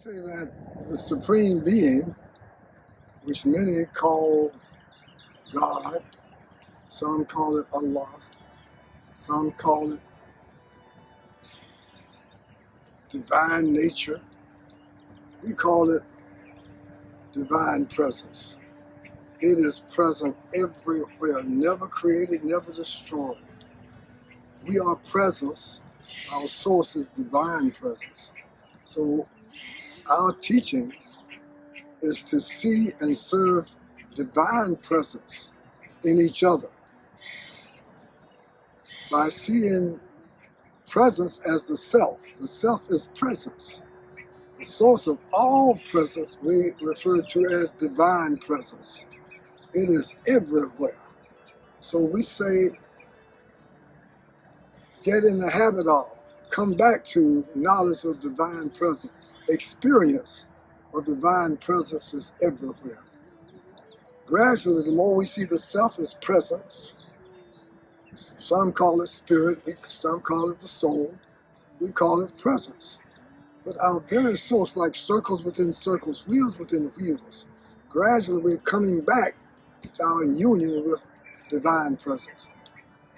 say that the Supreme Being, which many call God, some call it Allah, some call it divine nature, we call it divine presence. It is present everywhere, never created, never destroyed. We are presence. Our source is divine presence. So our teachings is to see and serve divine presence in each other. By seeing presence as the self is presence. The source of all presence we refer to as divine presence. It is everywhere. So we say, get in the habit of, come back to knowledge of divine presence. Experience of divine presence is everywhere. Gradually, the more we see the self as presence, some call it spirit, some call it the soul, we call it presence. But our very source, like circles within circles, wheels within wheels, gradually we're coming back to our union with divine presence.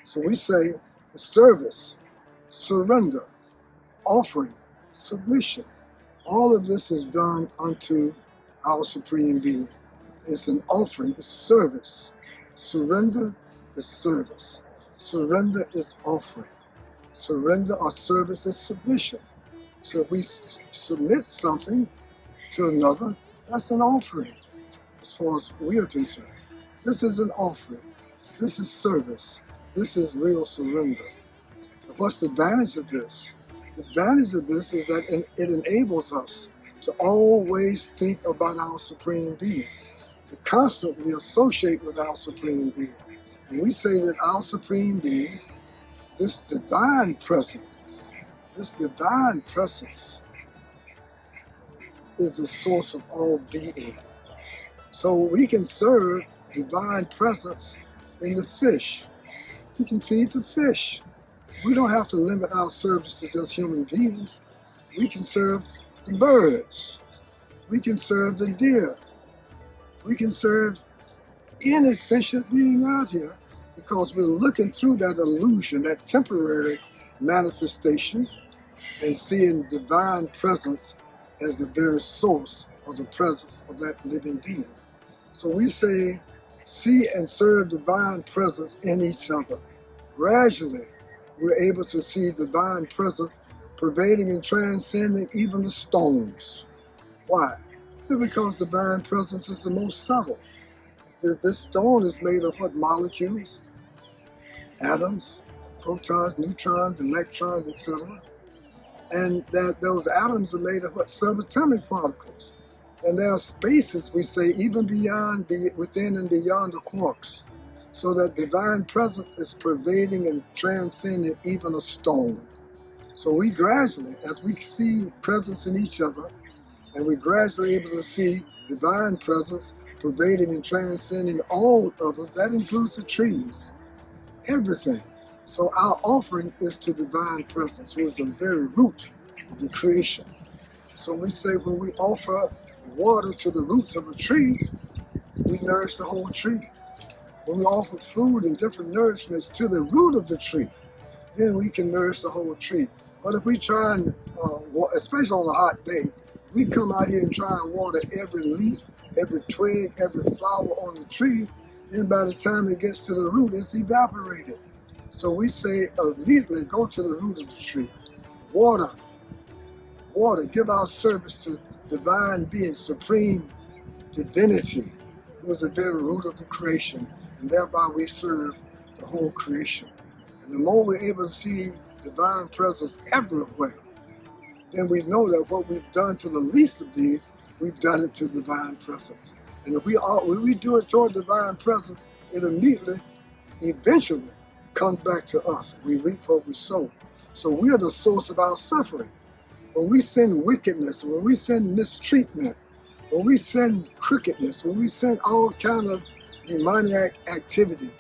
So we say service, surrender, offering, submission. All of this is done unto our Supreme Being. It's an offering, it's service. Surrender is service. Surrender is offering. Surrender or service is submission. So if we submit something to another, that's an offering as far as we are concerned. This is an offering. This is service. This is real surrender. But what's the advantage of this? The advantage of this is that it enables us to always think about our Supreme Being, to constantly associate with our Supreme Being. And we say that our Supreme Being, this divine presence is the source of all being. So we can serve divine presence in the fish. We can feed the fish. We don't have to limit our service to just human beings. We can serve the birds. We can serve the deer. We can serve any sentient being out here because we're looking through that illusion, that temporary manifestation, and seeing divine presence as the very source of the presence of that living being. So we say, see and serve divine presence in each other. Gradually, we're able to see divine presence pervading and transcending even the stones. Why? Because divine presence is the most subtle. This stone is made of what? Molecules, atoms, protons, neutrons, electrons, etc. And that those atoms are made of what? Subatomic particles. And there are spaces, we say, even beyond, within and beyond the quarks. So that divine presence is pervading and transcending even a stone. So we gradually, as we see presence in each other, and we're gradually able to see divine presence pervading and transcending all others, that includes the trees, everything. So our offering is to divine presence, who is the very root of the creation. So we say when we offer water to the roots of a tree, we nourish the whole tree. When we offer food and different nourishments to the root of the tree, then we can nourish the whole tree. But if we try and, especially on a hot day, we come out here and try and water every leaf, every twig, every flower on the tree, then by the time it gets to the root, it's evaporated. So we say immediately go to the root of the tree. Water, give our service to divine being, supreme divinity, who is the very root of the creation, and thereby we serve the whole creation. And the more we're able to see divine presence everywhere, then we know that what we've done to the least of these, we've done it to divine presence. And if when we do it toward divine presence, it immediately, eventually, comes back to us. We reap what we sow. So we are the source of our suffering. When we send wickedness, when we send mistreatment, when we send crookedness, when we send all kind of demoniac activity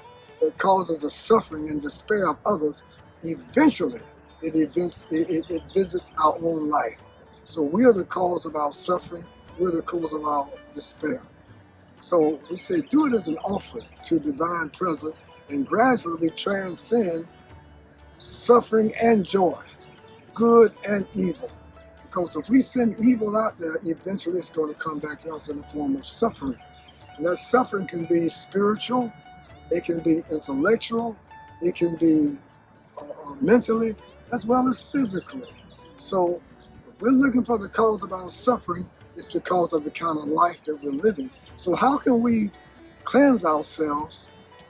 that causes the suffering and despair of others, eventually it visits our own life. So we are the cause of our suffering. We're the cause of our despair. So we say, do it as an offering to divine presence, and gradually we transcend suffering and joy, good and evil. Because if we send evil out there, eventually it's going to come back to us in the form of suffering. And that suffering can be spiritual, it can be intellectual, it can be mentally, as well as physically. So if we're looking for the cause of our suffering, it's because of the kind of life that we're living. So how can we cleanse ourselves,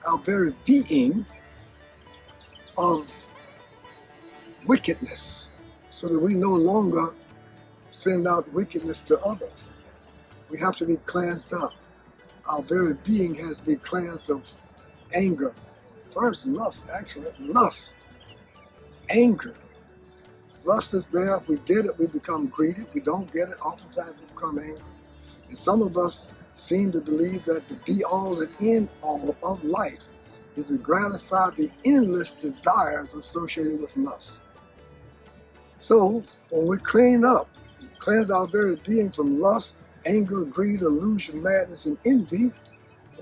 our very being, of wickedness, so that we no longer send out wickedness to others? We have to be cleansed up. Our very being has to be cleansed of anger. First, lust, actually. Lust. Anger. Lust is there. If we get it, we become greedy. If we don't get it, oftentimes we become angry. And some of us seem to believe that the be-all and end-all of life is to gratify the endless desires associated with lust. So, when we cleanse our very being from lust, anger, greed, illusion, madness, and envy,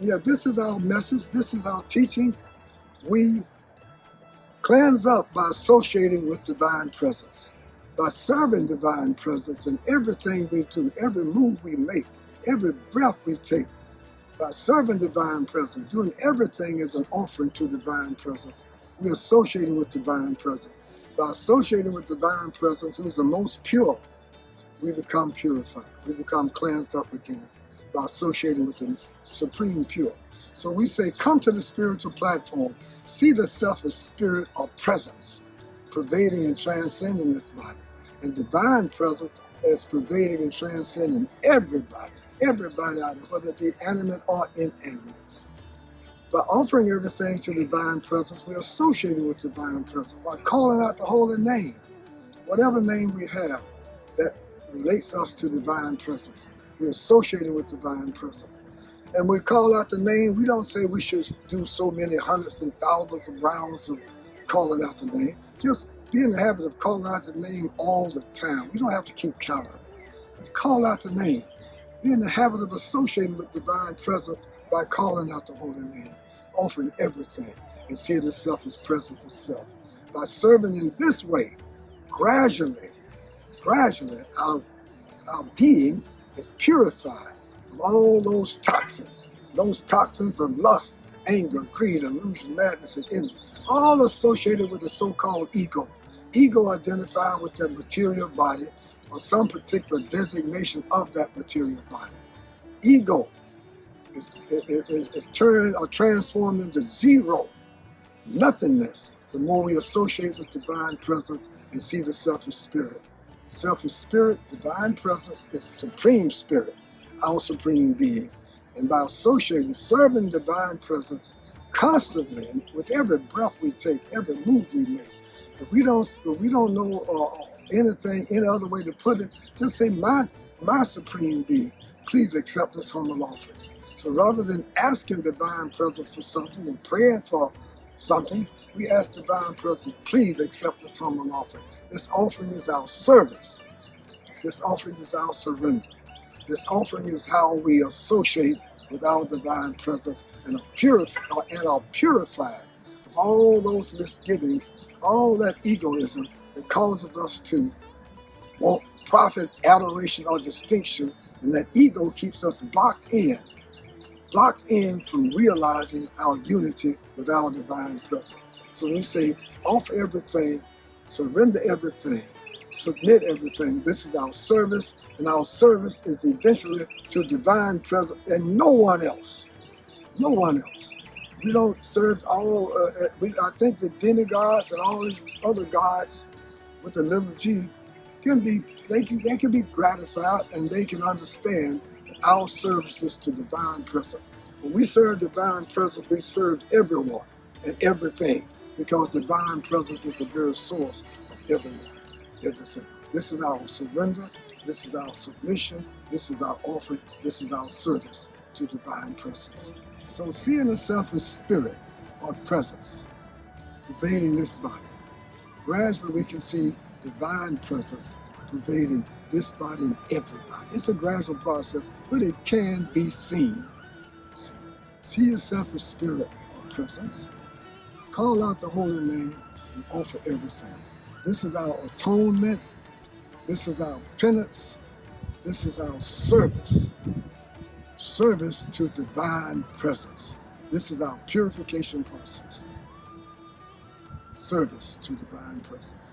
this is our message, this is our teaching. We cleanse up by associating with divine presence, by serving divine presence in everything we do, every move we make, every breath we take. By serving divine presence, doing everything as an offering to divine presence, we're associating with divine presence. By associating with divine presence, who is the most pure, we become purified. We become cleansed up again by associating with the supreme pure. So we say, come to the spiritual platform. See the self as spirit or presence, pervading and transcending this body. And divine presence as pervading and transcending everybody out there, whether it be animate or inanimate. By offering everything to divine presence, we're associating with divine presence by calling out the holy name, whatever name we have that relates us to divine presence. We're associated with divine presence. And we call out the name. We don't say we should do so many hundreds and thousands of rounds of calling out the name. Just be in the habit of calling out the name all the time. We don't have to keep count of it. Just call out the name. Be in the habit of associating with divine presence by calling out the holy name, offering everything, and seeing itself as presence itself. By serving in this way, gradually, our being is purified of all those toxins of lust, anger, greed, illusion, madness, and envy, all associated with the so-called ego. Ego identified with that material body or some particular designation of that material body. Ego is turned or transformed into zero, nothingness, the more we associate with divine presence and see the self as spirit. Self is spirit, divine presence is supreme spirit, our supreme being. And by associating, serving divine presence constantly, and with every breath we take, every move we make, if we don't know anything, any other way to put it, just say, my supreme being, please accept this humble offering. So rather than asking divine presence for something and praying for something, we ask divine presence, please accept this humble offering. This offering is our service. This offering is our surrender. This offering is how we associate with our divine presence and are purified of all those misgivings, all that egoism that causes us to want profit, adoration, or distinction, and that ego keeps us blocked in from realizing our unity with our divine presence. So we say, offer everything, surrender everything, submit everything. This is our service, and our service is eventually to divine presence and no one else. No one else. We don't serve all, I think the demigods and all these other gods with the little g they can be gratified and they can understand that our service is to divine presence. When we serve divine presence, we serve everyone and everything, because divine presence is the very source of everything. This is our surrender, this is our submission, this is our offering, this is our service to divine presence. So seeing itself as spirit or presence, pervading this body, gradually we can see divine presence pervading this body and everybody. It's a gradual process, but it can be seen. See yourself as spirit or presence. Call out the holy name and offer everything. This is our atonement. This is our penance. This is our service. Service to divine presence. This is our purification process. Service to divine presence.